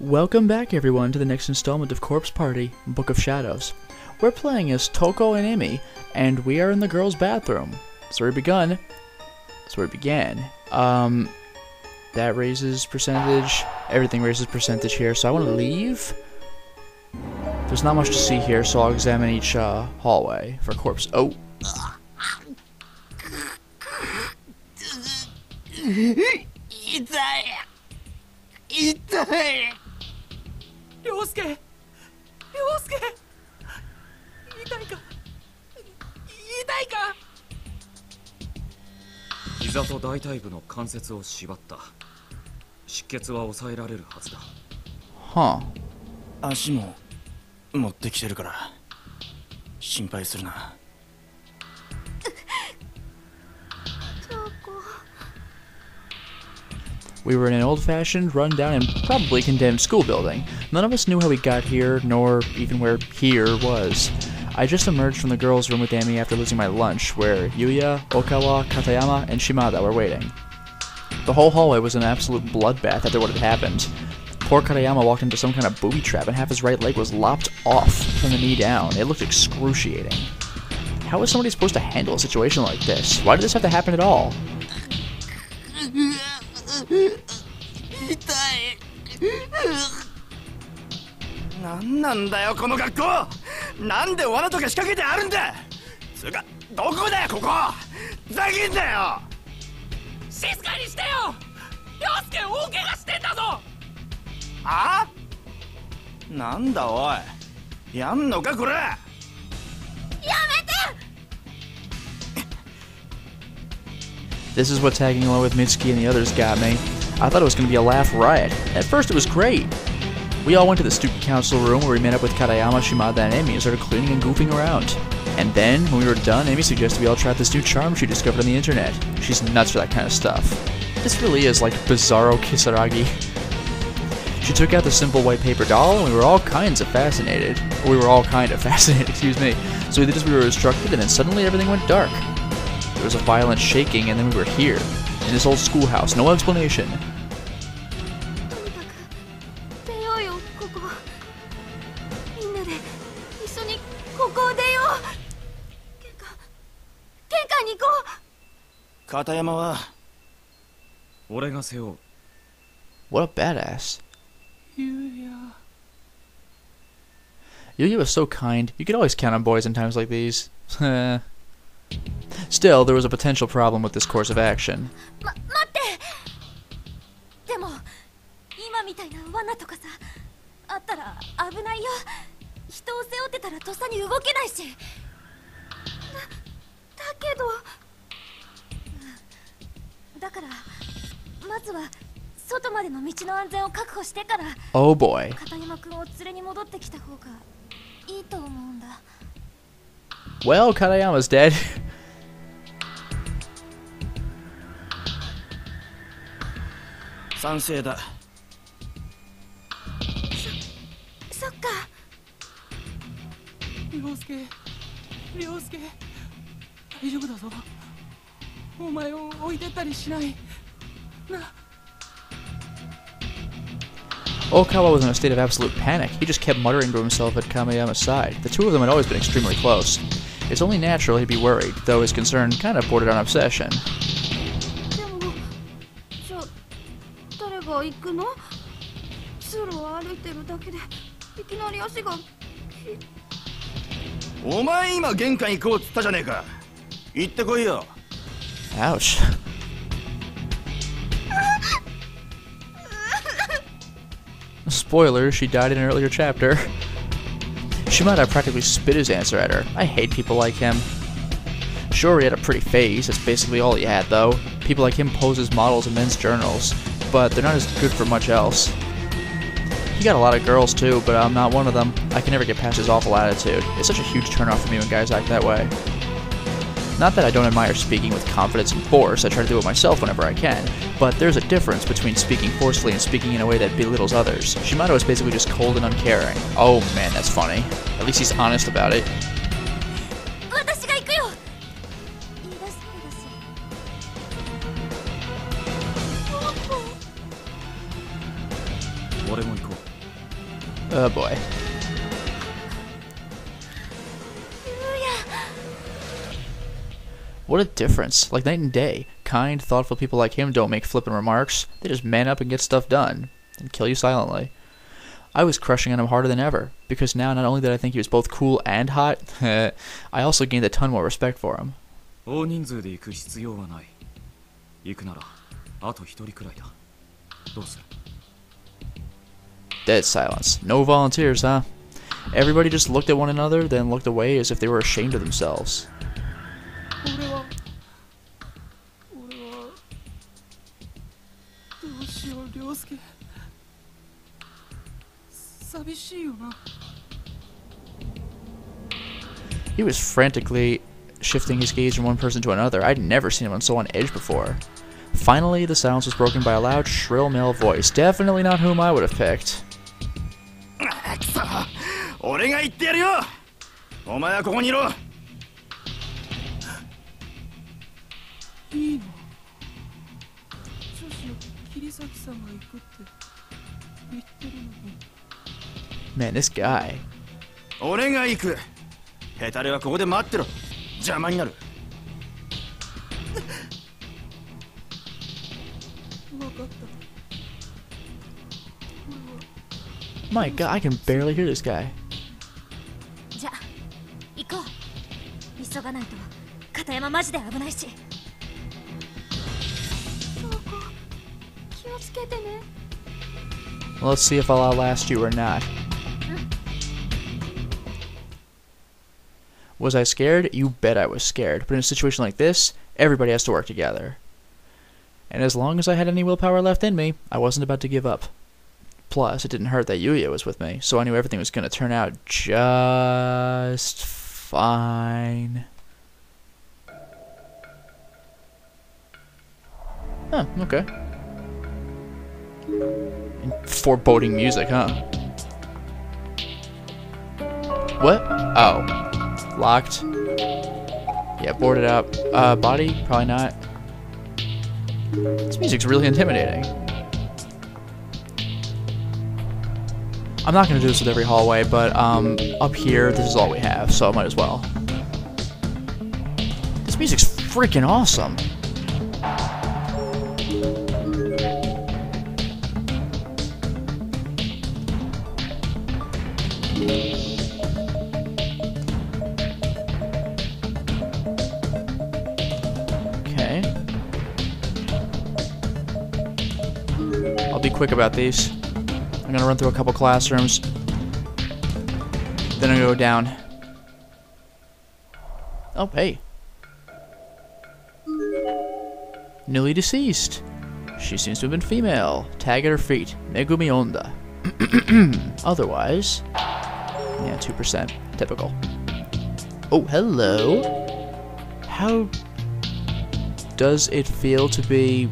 Welcome back everyone to the next installment of Corpse Party, Book of Shadows. We're playing as Toko and Emi, and we are in the girls' bathroom. That's where we began. That raises percentage. Everything raises percentage here, so I want to leave. There's not much to see here, so I'll examine each hallway for corpse. Oh. Huh. 足も持ってきてるから心配するな。 We were in an old-fashioned, run-down, and probably condemned school building. None of us knew how we got here, nor even where here was. I just emerged from the girls' room with Amy after losing my lunch, where Yuya, Okawa, Katayama, and Shimada were waiting. The whole hallway was an absolute bloodbath after what had happened. Poor Katayama walked into some kind of booby trap, and half his right leg was lopped off from the knee down. It looked excruciating. How is somebody supposed to handle a situation like this? Why did this have to happen at all? なんなんだよこの学校。なんで罠とか仕掛けてあるんだ。つうかどこだよここ。ふざけんなよ。静かにしてよ。陽介大怪我してんだぞ。あ？なんだおい。やんのかこれ。やめて。 This is what tagging along with Mitsuki and the others got me. I thought it was going to be a laugh riot. At first it was great. We all went to the student council room where we met up with Katayama, Shimada, and Emi and started cleaning and goofing around. And then, when we were done, Emi suggested we all try out this new charm she discovered on the internet. She's nuts for that kind of stuff. This really is like Bizarro Kisaragi. She took out the simple white paper doll, and we were all kinds of fascinated. Or we were all kind of fascinated, excuse me. So we did as we were instructed, and then suddenly everything went dark. There was a violent shaking, and then we were here, in this old schoolhouse. No explanation. What a badass. Yuya was so kind. You could always count on boys in times like these. Still, there was a potential problem with this course of action. Oh boy. Well, Katayama's dead. Okawa was in a state of absolute panic. He just kept muttering to himself at Kamayama's side. The two of them had always been extremely close. It's only natural he'd be worried, though his concern kind of bordered on obsession. Ouch. Spoiler, she died in an earlier chapter. Shimada practically spit his answer at her. I hate people like him. Sure, he had a pretty face, that's basically all he had though. People like him pose as models in men's journals, but they're not as good for much else. He got a lot of girls too, but I'm not one of them. I can never get past his awful attitude. It's such a huge turnoff for me when guys act that way. Not that I don't admire speaking with confidence and force, I try to do it myself whenever I can, but there's a difference between speaking forcefully and speaking in a way that belittles others. Shimada is basically just cold and uncaring. Oh man, that's funny. At least he's honest about it. 俺も行こう。Oh boy. What a difference. Like night and day. Kind, thoughtful people like him don't make flippant remarks. They just man up and get stuff done. And kill you silently. I was crushing on him harder than ever. Because now not only did I think he was both cool and hot, I also gained a ton more respect for him. Dead silence. No volunteers, huh? Everybody just looked at one another, then looked away as if they were ashamed of themselves. He was frantically shifting his gaze from one person to another. I'd never seen him so on edge before. Finally, the silence was broken by a loud, shrill male voice. Definitely not whom I would have picked. Man, this guy. My god, I can barely hear this guy. Well, let's see if I'll outlast you or not. Was I scared? You bet I was scared. But in a situation like this, everybody has to work together. And as long as I had any willpower left in me, I wasn't about to give up. Plus, it didn't hurt that Yuya was with me, so I knew everything was going to turn out just fine. Huh, okay. And foreboding music, huh? What? Oh. Locked. Yeah, boarded up. Body? Probably not. This music's really intimidating. I'm not going to do this with every hallway, but up here, this is all we have, so I might as well. This music's freaking awesome. Okay. I'll be quick about these. I'm gonna run through a couple classrooms. Then I'm gonna go down. Oh, hey. Newly deceased. She seems to have been female. Tag at her feet. Megumi Onda. Otherwise... yeah, 2%. Typical. Oh, hello. How does it feel to be...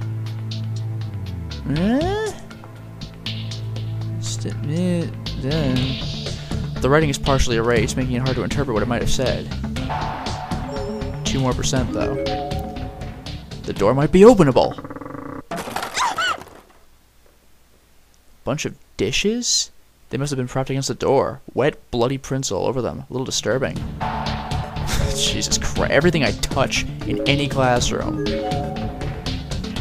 The writing is partially erased, making it hard to interpret what it might have said. 2% more, though. The door might be openable. Bunch of dishes? They must have been propped against the door. Wet, bloody prints all over them. A little disturbing. Jesus Christ. Everything I touch in any classroom.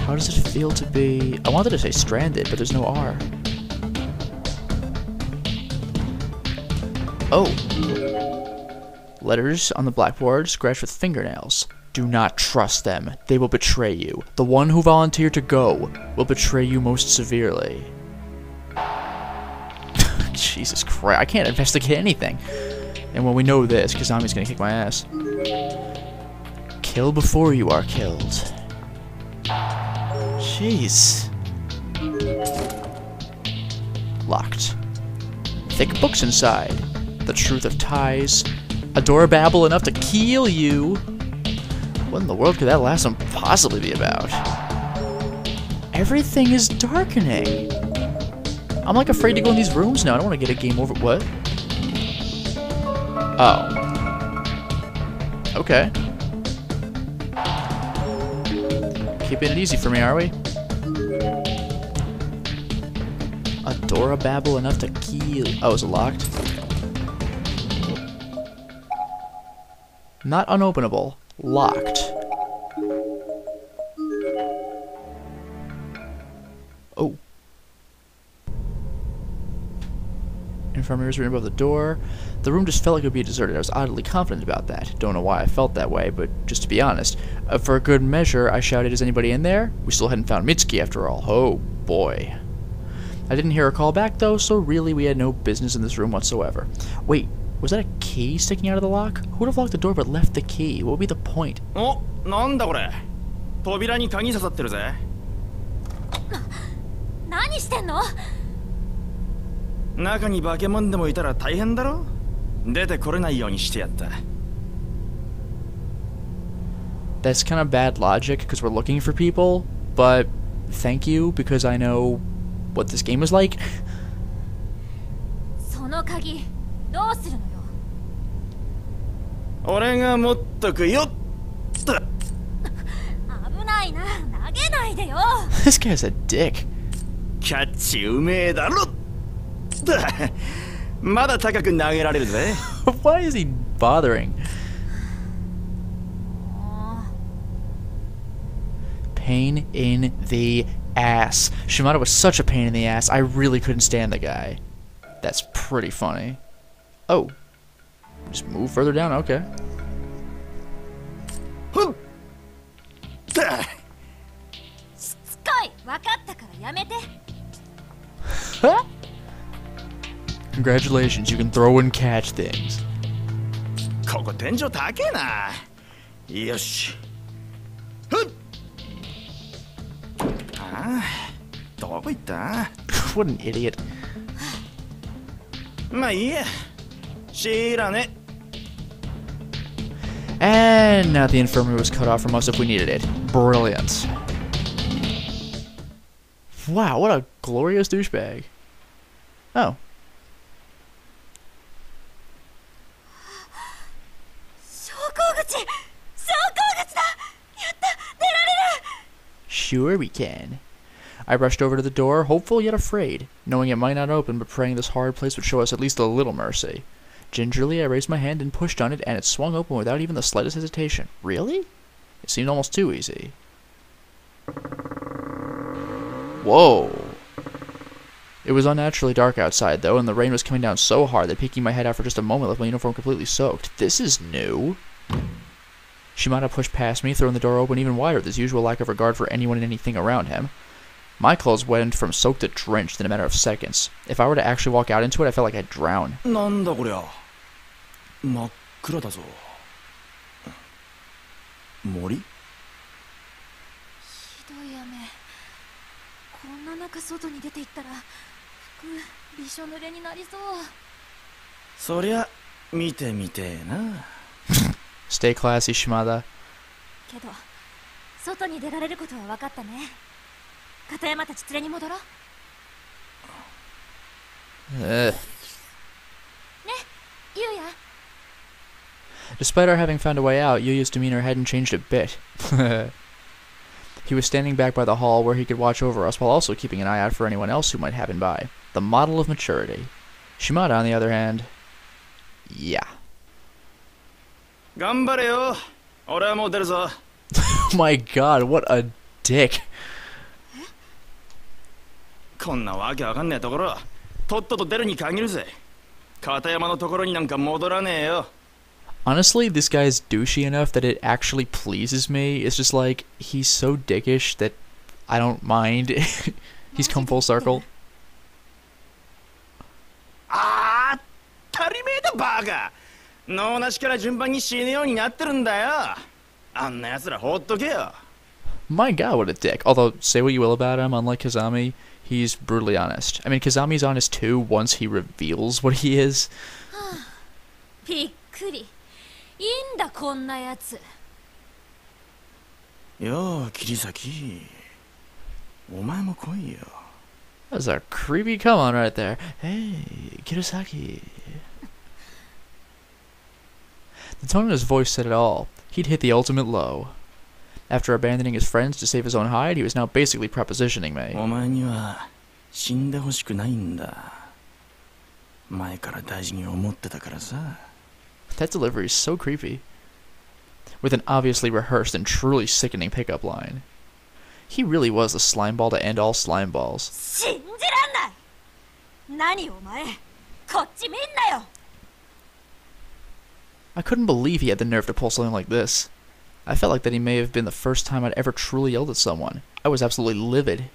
How does it feel to be... I wanted to say stranded, but there's no R. Oh. Letters on the blackboard, scratched with fingernails. Do not trust them. They will betray you. The one who volunteered to go will betray you most severely. Jesus Christ. I can't investigate anything. And when we know this, Kazami's gonna kick my ass. Kill before you are killed. Jeez. Locked. Thick books inside. The truth of ties. Adorababble enough to kill you. What in the world could that last one possibly be about? Everything is darkening. I'm like afraid to go in these rooms now. I don't want to get a game over. What? Oh. Okay. Keeping it easy for me, are we? A Dora babble enough to kill. Oh, is it locked? Not unopenable. Locked. Oh. Infirmaries were above the door. The room just felt like it would be deserted. I was oddly confident about that. Don't know why I felt that way, but just to be honest. For a good measure, I shouted, "Is anybody in there?" We still hadn't found Mitsuki after all. Oh, boy. I didn't hear a call back, though, so really we had no business in this room whatsoever. Wait, was that a key sticking out of the lock? Who would have locked the door but left the key? What would be the point? Oh, なんだこれ。扉に鍵刺さってるぜ。何してんの？中に化け物でもいたら大変だろ。出てこれないようにしてやった。That's kind of bad logic because we're looking for people, but thank you because I know what this game is like. その鍵どうするのよ。俺が持っとくよっと。危ないな、投げないでよ。This guy's a dick. キャッチうめえだろ。まだ高く投げられるぜ。Why is he bothering? Pain in the ass. Shimada was such a pain in the ass. I really couldn't stand the guy. That's pretty funny. Oh. Just move further down, okay. Congratulations, you can throw and catch things. ここ天井高えな。よし。ああ、どこ行った？ What an idiot. まあいいや。知らね。And now the infirmary was cut off from us if we needed it. Brilliant. Wow, what a glorious douchebag. Oh. Sure we can. I rushed over to the door, hopeful yet afraid, knowing it might not open, but praying this hard place would show us at least a little mercy. Gingerly, I raised my hand and pushed on it, and it swung open without even the slightest hesitation. Really? It seemed almost too easy. Whoa. It was unnaturally dark outside, though, and the rain was coming down so hard that peeking my head out for just a moment left my uniform completely soaked. This is new. Shimada pushed past me, throwing the door open even wider with his usual lack of regard for anyone and anything around him. My clothes went from soaked to drenched in a matter of seconds. If I were to actually walk out into it, I felt like I'd drown. なんだこりゃ。真っ暗だぞ。森？ひどい雨。こんな中外に出て行ったら服びしょ濡れになりそう。そりゃ見てみてえな。Stay classy, Shimada. けど外に出られることは分かったね。片山たち連れに戻ろう。ね、ゆうや。Despite our having found a way out, Yuya's demeanor hadn't changed a bit. He was standing back by the hall where he could watch over us while also keeping an eye out for anyone else who might happen by. The model of maturity. Shimada, on the other hand, yeah. 頑張れよ。俺はもう出るぞ。My God, what a dick. こんなわけわかんねえところ、とっとと出るに限るぜ。片山のところになんか戻らねえよ。Honestly, this guy's douchey enough that it actually pleases me. It's just like, he's so dickish that I don't mind. He's come full circle. ああ、足りめえだバカ。脳なしから順番に死ぬようになってるんだよ。あんな奴ら放っとけよ。My God, what a dick. Although, say what you will about him, unlike Kazami, he's brutally honest. I mean, Kazami's honest too once he reveals what he is. びっくり。いいんだこんなやつ。よう、桐崎。お前も来いよ。That's a creepy come on right there. Hey, Kirasaki. The tone in his voice said it all. He'd hit the ultimate low. After abandoning his friends to save his own hide, he was now basically propositioning me. お前には死んでほしくないんだ。前から大事に思ってたからさ。 That delivery is so creepy. With an obviously rehearsed and truly sickening pickup line. He really was the slimeball to end all slimeballs. 信じらんない。何お前、こっち見んなよ。 I couldn't believe he had the nerve to pull something like this. I felt like that he may have been the first time I'd ever truly yelled at someone. I was absolutely livid.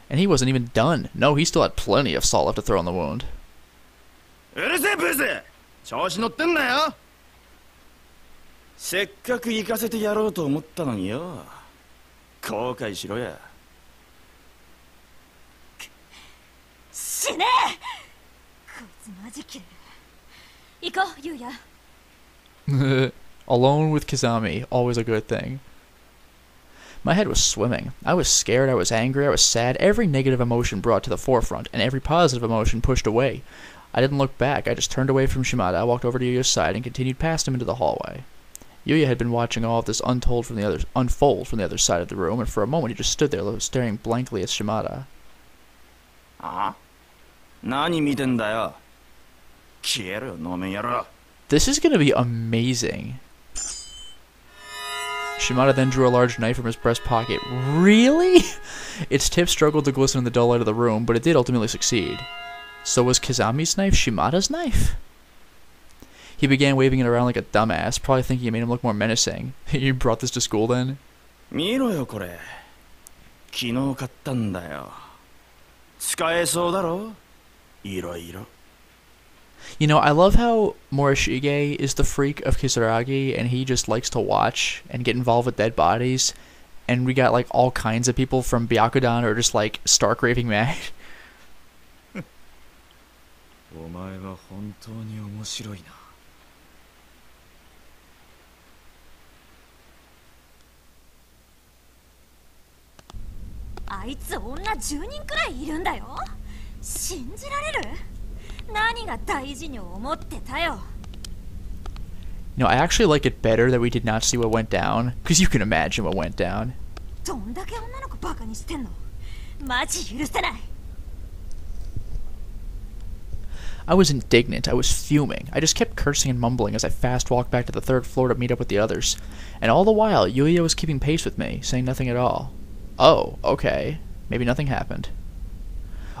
And he wasn't even done. No, he still had plenty of salt left to throw on the wound. うるせえブス、調子乗ってんなよ。せっかく行かせてやろうと思ったのによ。後悔しろや。死ねえ。こいつマジ切れる。行こう、ゆうや。Alone with Kizami, always a good thing. My head was swimming. I was scared, I was angry, I was sad, every negative emotion brought to the forefront, and every positive emotion pushed away. I didn't look back, I just turned away from Shimada, walked over to Yuya's side, and continued past him into the hallway. Yuya had been watching all of this unfold from the other side of the room, and for a moment he just stood there, staring blankly at Shimada. あ？何見てんだよ。消えろよ、飲めやろ。 This is gonna be amazing. Shimada then drew a large knife from his breast pocket. Really? Its tip struggled to glisten in the dull light of the room, but it did ultimately succeed. So was Kizami's knife Shimada's knife? He began waving it around like a dumbass, probably thinking it made him look more menacing. You brought this to school then? 見ろよこれ。昨日買ったんだよ。使えそうだろ？いろいろ。 You know, I love how Morishige is the freak of Kisaragi, and he just likes to watch and get involved with dead bodies. And we got like all kinds of people from Byakudan who are just like stark raving mad. お前は本当に面白いな。あいつ女10人くらいいるんだよ。信じられる？何が大事に思ってたよ。 You know, I actually like it better that we did not see what went down, because you can imagine what went down. どんだけ女の子バカにしてんの？マジ許せない。 I was indignant, I was fuming. I just kept cursing and mumbling as I fast walked back to the third floor to meet up with the others. And all the while, Yuya was keeping pace with me, saying nothing at all. Oh, okay. Maybe nothing happened.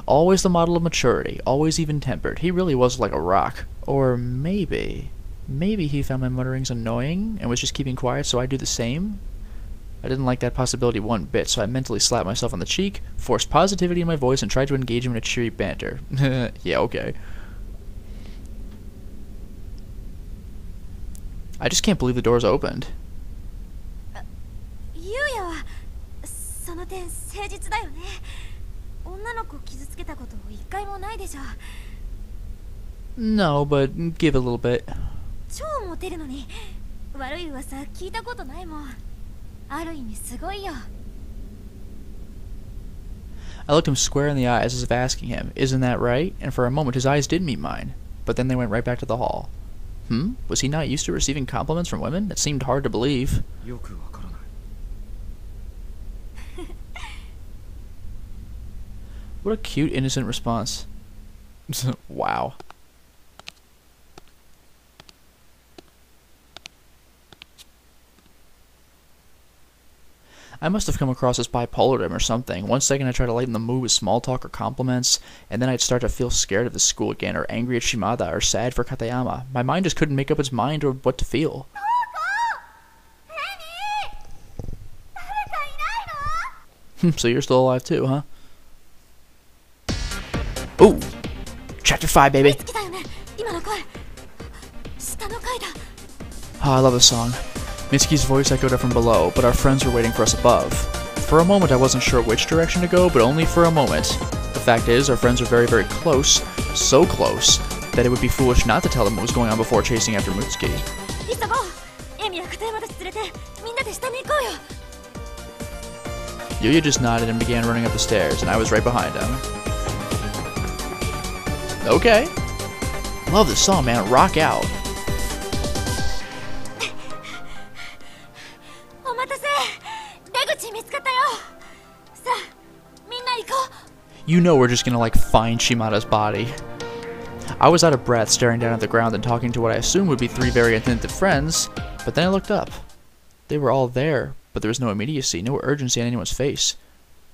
Always the model of maturity, always even-tempered. He really was like a rock. Or maybe he found my mutterings annoying and was just keeping quiet so I'd do the same? I didn't like that possibility one bit, so I mentally slapped myself on the cheek, forced positivity in my voice, and tried to engage him in a cheery banter. Yeah, okay. I just can't believe the doors opened. ゆうやはその点誠実だよね。女の子傷つけたこと一回もないでしょ。 No, but give a little bit. 超モテるのに悪い噂聞いたことないもん。ある意味すごいよ。 I looked him square in the eyes as if asking him, "Isn't that right?" And for a moment his eyes did meet mine, but then they went right back to the hall. Was he not used to receiving compliments from women? It seemed hard to believe. よくわからない。 What a cute, innocent response. Wow. I must have come across as bipolar to him or something. One second I try to lighten the mood with small talk or compliments, and then I'd start to feel scared of the school again, or angry at Shimada, or sad for Katayama. My mind just couldn't make up its mind or what to feel. So you're still alive too, huh? Ooh! Chapter 5, baby! Oh, I love this song. Mitsuki's voice echoed up from below, but our friends were waiting for us above. For a moment I wasn't sure which direction to go, but only for a moment. The fact is, our friends were very, very close. So close that it would be foolish not to tell them what was going on before chasing after Mitsuki. Yuya just nodded and began running up the stairs, and I was right behind him. Okay. Love this song, man. Rock out. You know we're just gonna, like, find Shimada's body. I was out of breath, staring down at the ground and talking to what I assumed would be 3 very attentive friends, but then I looked up. They were all there, but there was no immediacy, no urgency on anyone's face.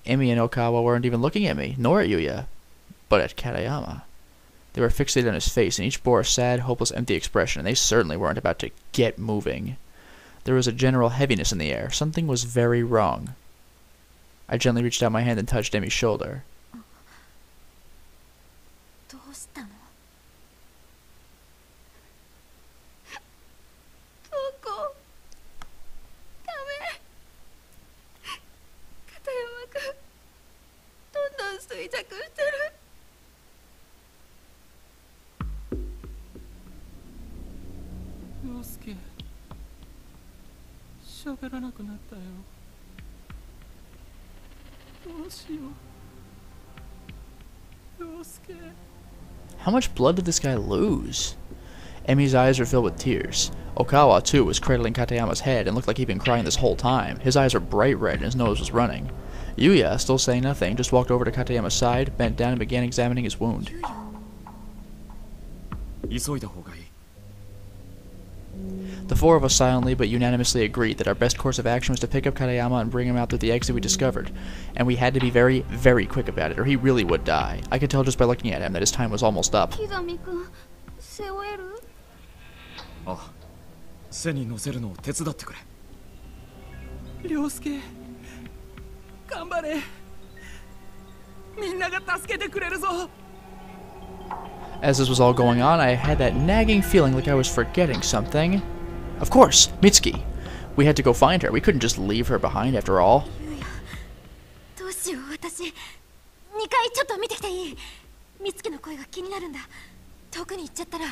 Emi and Okawa weren't even looking at me, nor at Yuya, but at Katayama. They were fixated on his face, and each bore a sad, hopeless, empty expression, and they certainly weren't about to get moving. There was a general heaviness in the air. Something was very wrong. I gently reached out my hand and touched Emi's shoulder. どうしたの？どこ？ダメ。片山くん、どんどん衰弱してる。陽介、喋らなくなったよ。どうしよう。陽介。 How much blood did this guy lose? Emi's eyes were filled with tears. Okawa, too, was cradling Katayama's head and looked like he'd been crying this whole time. His eyes were bright red and his nose was running. Yuya, still saying nothing, just walked over to Katayama's side, bent down and began examining his wound. The 4 of us silently but unanimously agreed that our best course of action was to pick up Katayama and bring him out through the exit we discovered, and we had to be very, very quick about it, or he really would die. I could tell just by looking at him that his time was almost up. 木神くん、背負える？あ、背に乗せるのを手伝ってくれ。陽介、頑張れ。みんなが助けてくれるぞ。 As this was all going on, I had that nagging feeling like I was forgetting something. Of course, Mitsuki. We had to go find her. We couldn't just leave her behind after all. どうしよう、私。2階ちょっと見てきていい？美月の声が気になるんだ。遠くに行っちゃったら。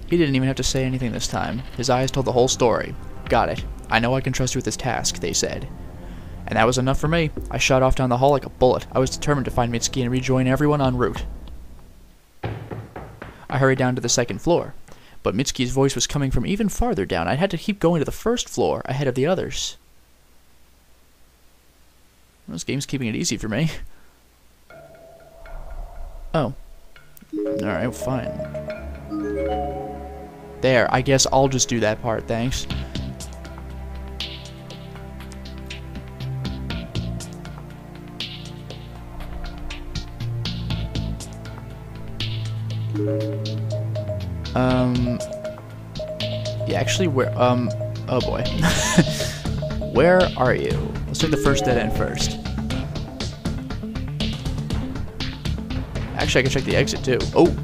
He didn't even have to say anything this time. His eyes told the whole story. Got it. I know I can trust you with this task, they said. And that was enough for me. I shot off down the hall like a bullet. I was determined to find Mitsuki and rejoin everyone en route. I hurried down to the 2nd floor, but Mitsuki's voice was coming from even farther down. I had to keep going to the 1st floor, ahead of the others. This game's keeping it easy for me. Oh. Alright, fine. There, I guess I'll just do that part, thanks. Yeah, actually, where, oh boy. Where are you? Let's take the first dead end first. Actually, I can check the exit, too. Oh!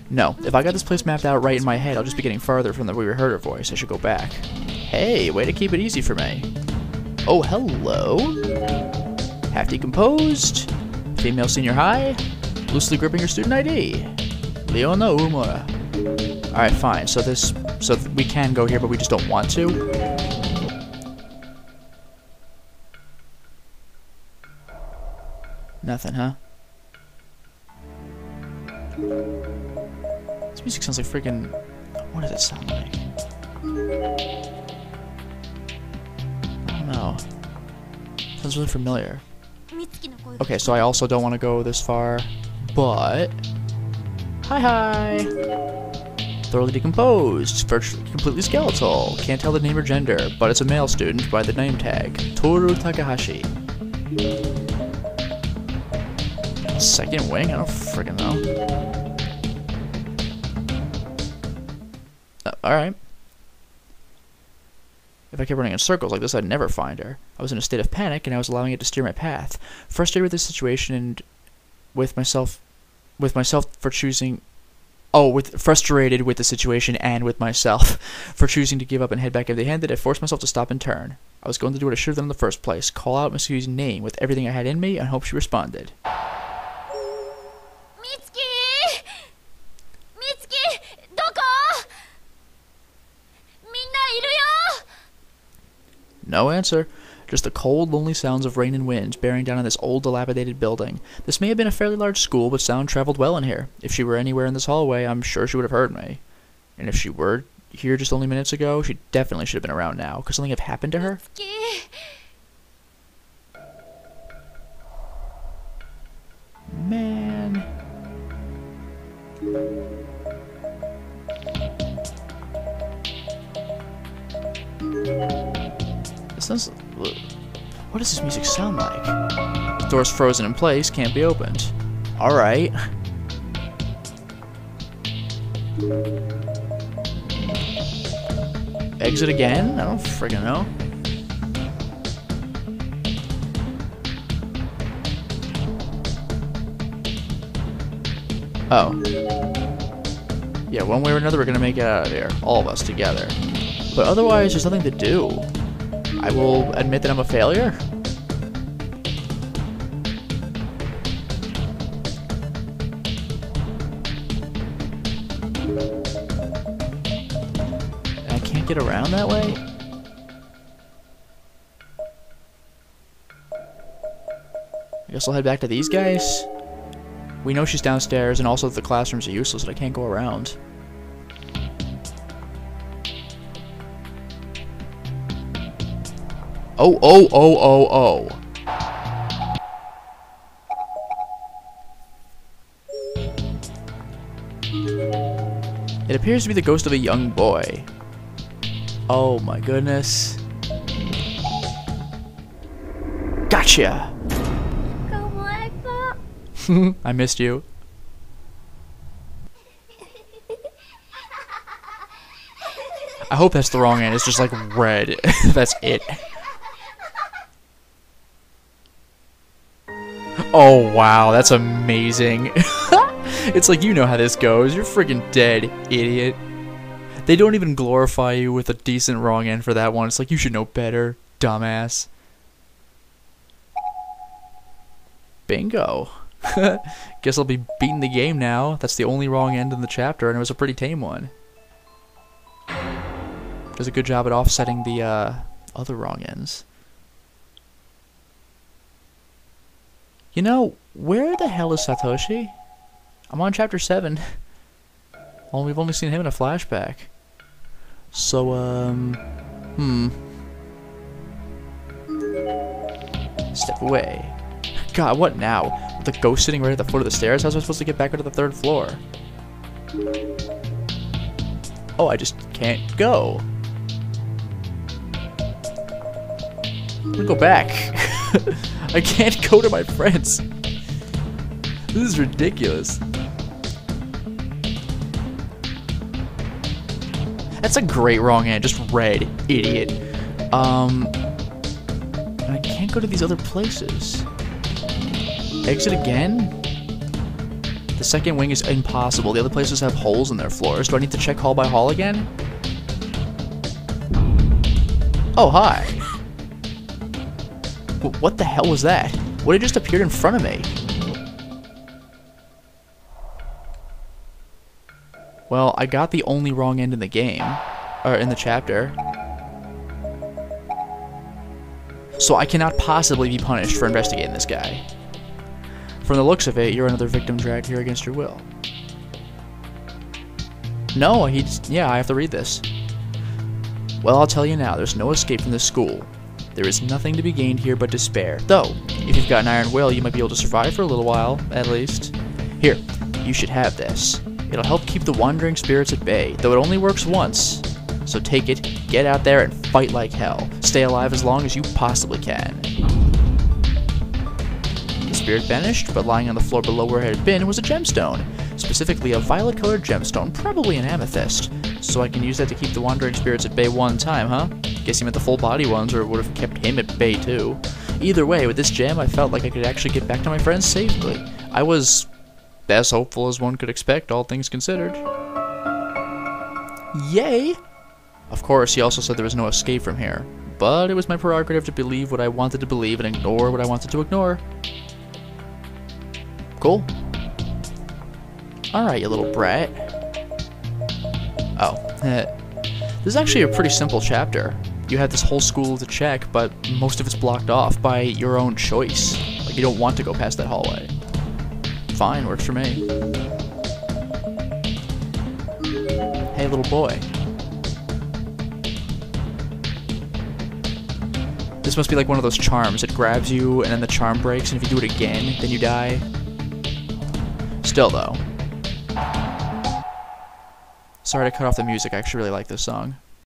No, if I got this place mapped out right in my head, I'll just be getting farther from the we heard her voice. I should go back. Hey, way to keep it easy for me. Oh, hello. Half decomposed. Female senior high. Loosely gripping her student ID. Leona Umura. Alright, fine. So we can go here, but we just don't want to. Nothing, huh? This music sounds like freaking... What does it sound like? I don't know. Sounds really familiar. Okay, so I also don't want to go this far, but... Hi! Thoroughly decomposed, virtually completely skeletal. Can't tell the name or gender, but it's a male student by the name tag. Toru Takahashi. Second wing? I don't friggin' know. Alright. If I kept running in circles like this, I'd never find her. I was in a state of panic, and I was allowing it to steer my path. Frustrated with the situation and with myself for choosing... frustrated with the situation and with myself for choosing to give up and head back empty-handed, I forced myself to stop and turn. I was going to do what I should have done in the first place, call out Mitsuki's name with everything I had in me, and hope she responded. Mitsuki! Mitsuki! Doko? Minna iru yo? No answer. Just the cold, lonely sounds of rain and wind bearing down on this old, dilapidated building. This may have been a fairly large school, but sound traveled well in here. If she were anywhere in this hallway, I'm sure she would have heard me. And if she were here just only minutes ago, she definitely should have been around now. Could something have happened to her? Man. This sounds... What does this music sound like? The door's frozen in place, can't be opened. Alright. Exit again? I don't friggin' know. Oh. Yeah, one way or another we're gonna make it out of here. All of us together. But otherwise, there's nothing to do. I will admit that I'm a failure. I can't get around that way? I guess I'll head back to these guys. We know she's downstairs, and also the classrooms are useless, and I can't go around. Oh, oh, oh, oh, oh. It appears to be the ghost of a young boy. Oh my goodness. Gotcha! I missed you. I hope that's the wrong end. It's just like red. That's it. Oh wow, that's amazing. It's like, you know how this goes. You're freaking dead, idiot. They don't even glorify you with a decent wrong end for that one. It's like, you should know better, dumbass. Bingo. Guess I'll be beating the game now. That's the only wrong end in the chapter, and it was a pretty tame one. Does a good job at offsetting the other wrong ends. You know, where the hell is Satoshi? I'm on chapter 7. Well, we've only seen him in a flashback. So, Step away. God, what now? With the ghost sitting right at the foot of the stairs? How was I supposed to get back onto the 3rd floor? Oh, I just can't go. I'm gonna go back. I can't go to my friends. This is ridiculous. That's a great wrong end, just red, idiot. And I can't go to these other places. Exit again? The second wing is impossible. The other places have holes in their floors. Do I need to check hall by hall again? Oh, hi. What the hell was that? What had just appeared in front of me? Well, I got the only wrong end in the game. Or in the chapter. So I cannot possibly be punished for investigating this guy. From the looks of it, you're another victim dragged here against your will. No, yeah, I have to read this. Well, I'll tell you now, there's no escape from this school. There is nothing to be gained here but despair. Though, if you've got an iron will, you might be able to survive for a little while, at least. Here, you should have this. It'll help keep the wandering spirits at bay, though it only works once. So take it, get out there, and fight like hell. Stay alive as long as you possibly can. The spirit vanished, but lying on the floor below where it had been was a gemstone. Specifically a violet-colored gemstone, probably an amethyst. So I can use that to keep the wandering spirits at bay one time, huh? Guess he meant the full body ones, or it would have kept him at bay too. Either way, with this gem, I felt like I could actually get back to my friends safely. I was as hopeful as one could expect, all things considered. Yay! Of course, he also said there was no escape from here, but it was my prerogative to believe what I wanted to believe and ignore what I wanted to ignore. Cool. Alright, you little brat. Oh. This is actually a pretty simple chapter. You have this whole school to check, but most of it's blocked off by your own choice. Like, you don't want to go past that hallway. Fine, works for me. Hey, little boy. This must be like one of those charms. It grabs you, and then the charm breaks, and if you do it again, then you die. Still, though. Sorry to cut off the music. I actually really like this song.